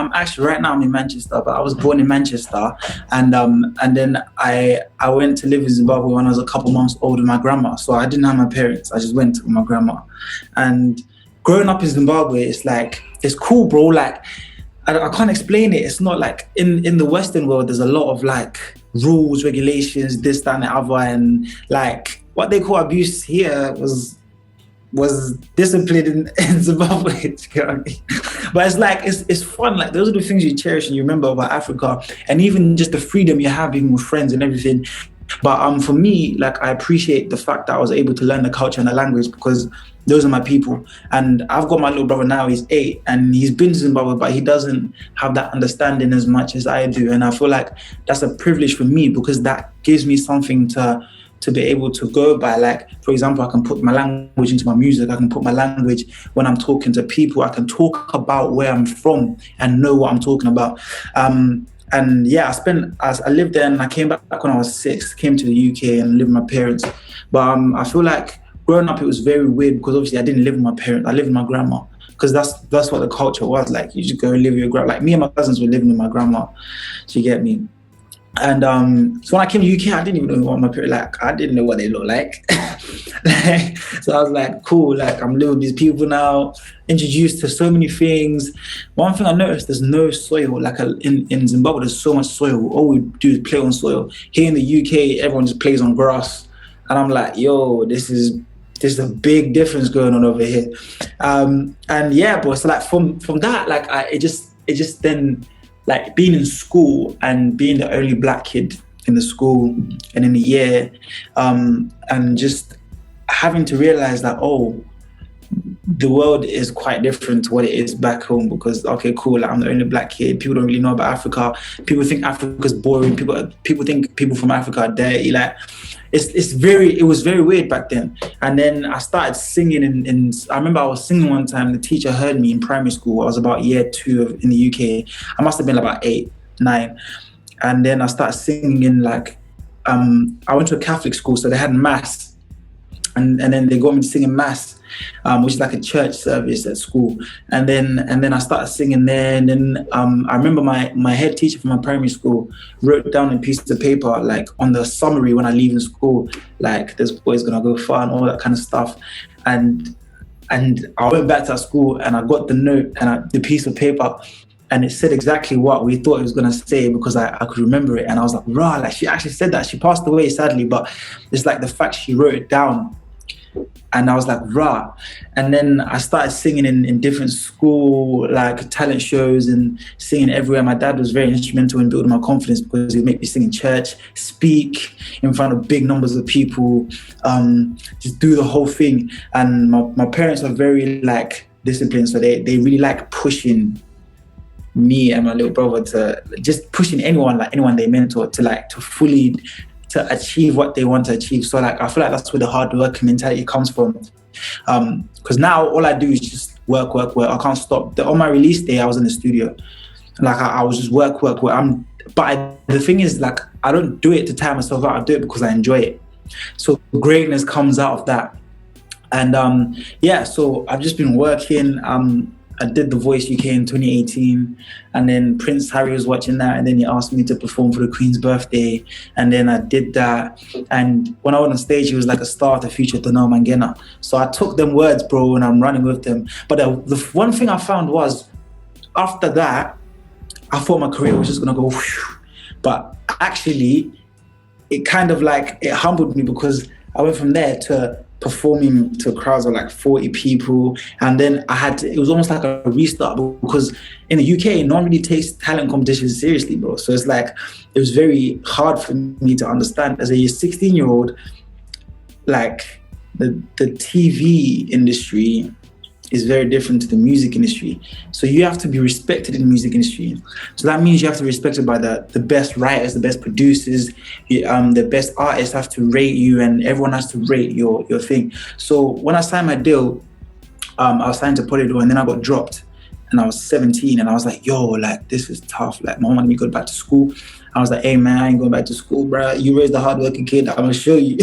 I'm actually right now I'm in Manchester, but I was born in Manchester, and then I went to live in Zimbabwe when I was a couple months old with my grandma. So I didn't have my parents. I just went with my grandma. And growing up in Zimbabwe, it's like it's cool, bro. Like I can't explain it. It's not like in the Western world. There's a lot of like rules, regulations, this, that, and the other, and like what they call abuse here was discipline in Zimbabwe. You know what I mean? But it's like it's fun. Like those are the things you cherish and you remember about Africa, and even just the freedom you're having with friends and everything. But for me, like I appreciate the fact that I was able to learn the culture and the language because those are my people. And I've got my little brother now, he's 8, and he's been to Zimbabwe, but he doesn't have that understanding as much as I do. And I feel like that's a privilege for me because that gives me something to be able to go by. Like, for example, I can put my language into my music. I can put my language when I'm talking to people. I can talk about where I'm from and know what I'm talking about. And yeah, I lived there and I came back when I was 6, came to the UK and lived with my parents. But I feel like growing up, it was very weird because obviously I didn't live with my parents. I lived with my grandma because that's what the culture was like. You just go and live with your grandma. Like me and my cousins were living with my grandma. So you get me? And so when I came to UK, I didn't even know what my parents like. I didn't know what they look like. So I was like, cool. Like I'm living with these people now, introduced to so many things. One thing I noticed, there's no soil. Like in Zimbabwe, there's so much soil. All we do is play on soil. Here in the UK, everyone just plays on grass. And I'm like, yo, this is a big difference going on over here. And yeah, but so like from that, like it just then. Like being in school and being the only black kid in the school and in the year, and just having to realize that, oh, the world is quite different to what it is back home because, okay, cool, like I'm the only black kid. People don't really know about Africa. People think Africa's boring. People think people from Africa are dirty. Like, it was very weird back then. And then I started singing in I remember I was singing one time, the teacher heard me in primary school. I was about year 2 in the UK. I must have been about 8, 9. And then I started singing in like, I went to a Catholic school, so they had mass. And then they got me to sing in mass, which is like a church service at school. And then I started singing there. And then I remember my head teacher from my primary school wrote down a piece of paper, like on the summary when I leave in school, like this boy's gonna go far and all that kind of stuff. And I went back to our school and I got the note and the piece of paper, and it said exactly what we thought it was gonna say because I could remember it. And I was like, rah, like she actually said that. She passed away sadly, but it's like the fact she wrote it down. And I was like, rah. And then I started singing in different school, like talent shows and singing everywhere. My dad was very instrumental in building my confidence because he'd make me sing in church, speak in front of big numbers of people, just do the whole thing. And my parents are very like disciplined. So they really like pushing me and my little brother to just pushing anyone they mentor to fully to achieve what they want to achieve. So like I feel like that's where the hard work mentality comes from. Because now all I do is just work. I can't stop. On my release day, I was in the studio. Like I was just work. The thing is, like I don't do it to tire myself out. I do it because I enjoy it. So greatness comes out of that. And yeah, so I've just been working. I did The Voice UK in 2018, and then Prince Harry was watching that, and then he asked me to perform for the Queen's birthday, and then I did that. And when I went on stage, he was like a star to feature Donel Mangena. So I took them words, bro, and I'm running with them. But the one thing I found was, after that, I thought my career was just gonna go whew. But actually, it kind of like, it humbled me because I went from there to performing to crowds of like 40 people, and then it was almost like a restart because in the UK no one really takes talent competitions seriously, bro. So it's like it was very hard for me to understand as a 16-year-old, like the TV industry is very different to the music industry. So you have to be respected in the music industry. So that means you have to be respected by the best writers, the best producers, the best artists have to rate you, and everyone has to rate your thing. So when I signed my deal, I was signed to Polydor, and then I got dropped. And I was 17, and I was like, yo, like, this is tough. Like, my mom wanted me to go back to school. I was like, hey man, I ain't going back to school, bro. You raised a hardworking kid. I'm gonna show you.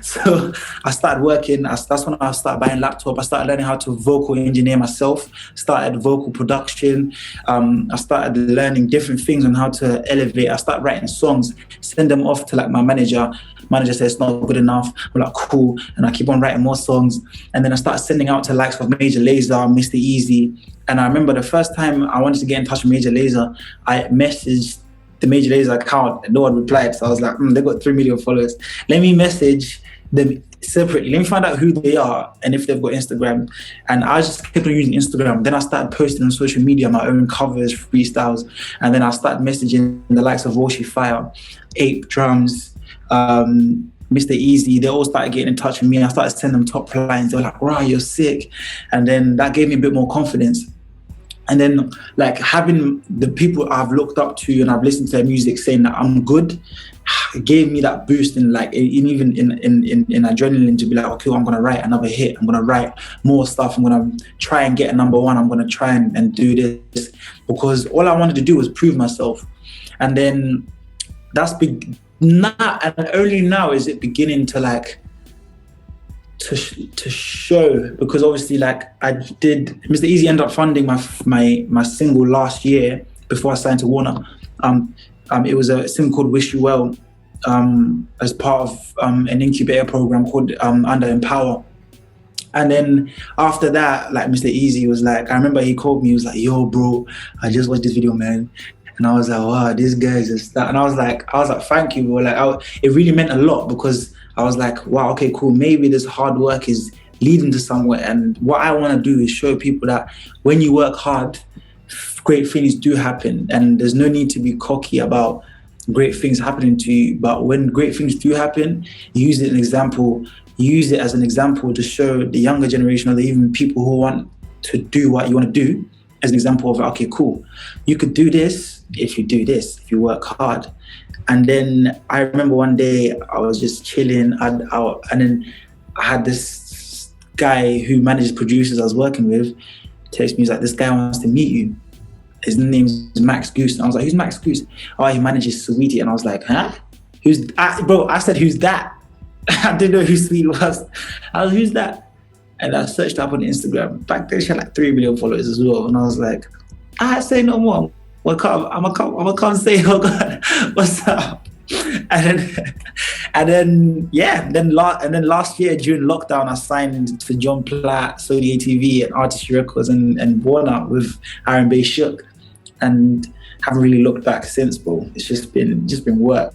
So I started working. That's when I started buying laptop. I started learning how to vocal engineer myself. Started vocal production. I started learning different things on how to elevate. I started writing songs, send them off to like my manager. Manager says it's not good enough. I'm like, cool. And I keep on writing more songs. And then I started sending out to likes of Major Lazer, Mr. Easy. And I remember the first time I wanted to get in touch with Major Lazer, I messaged the Major Lazer account and no one replied. So I was like, they got 3 million followers. Let me message them separately. Let me find out who they are and if they've got Instagram. And I just kept on using Instagram. Then I started posting on social media my own covers, freestyles. And then I started messaging the likes of Woshi Fire, Ape Drums, Mr. Easy. They all started getting in touch with me. I started sending them top lines. They were like, wow, you're sick. And then that gave me a bit more confidence. And then like having the people I've looked up to and I've listened to their music saying that I'm good, it gave me that boost in like even in adrenaline to be like, okay, I'm gonna write another hit. I'm gonna write more stuff. I'm gonna try and get a number one. I'm gonna try and do this, because all I wanted to do was prove myself. And then that's big. Now and only now is it beginning to like to show, because obviously like I did, Mr. Easy ended up funding my single last year before I signed to Warner. It was a single called Wish You Well, as part of an incubator program called Under Empower. And then after that, like Mr. Easy was like, I remember he called me, he was like, yo bro, I just watched this video, man. And I was like, wow, this guy's just that. And I was like, thank you, bro. Like, it really meant a lot, because I was like, wow, okay, cool. Maybe this hard work is leading to somewhere. And what I want to do is show people that when you work hard, great things do happen. And there's no need to be cocky about great things happening to you. But when great things do happen, use it as an example to show the younger generation, or even people who want to do what you want to do, as an example of, okay, cool, you could do this if you do this, if you work hard. And then I remember one day I was just chilling and then I had this guy who manages producers I was working with text me, he's like, this guy wants to meet you. His name's Max Goose. And I was like, who's Max Goose? Oh, he manages Sweetie. And I was like, huh? I said, who's that? I didn't know who Sweetie was. I was, who's that? And I searched up on Instagram. Back then, she had like 3 million followers as well. And I was like, I say no more. I'm gonna come say, oh God, what's up? And then last year during lockdown, I signed to John Platt, Sony ATV, and Artistry Records, and Warner with Aaron Bay Shook, and haven't really looked back since, bro. It's just been work.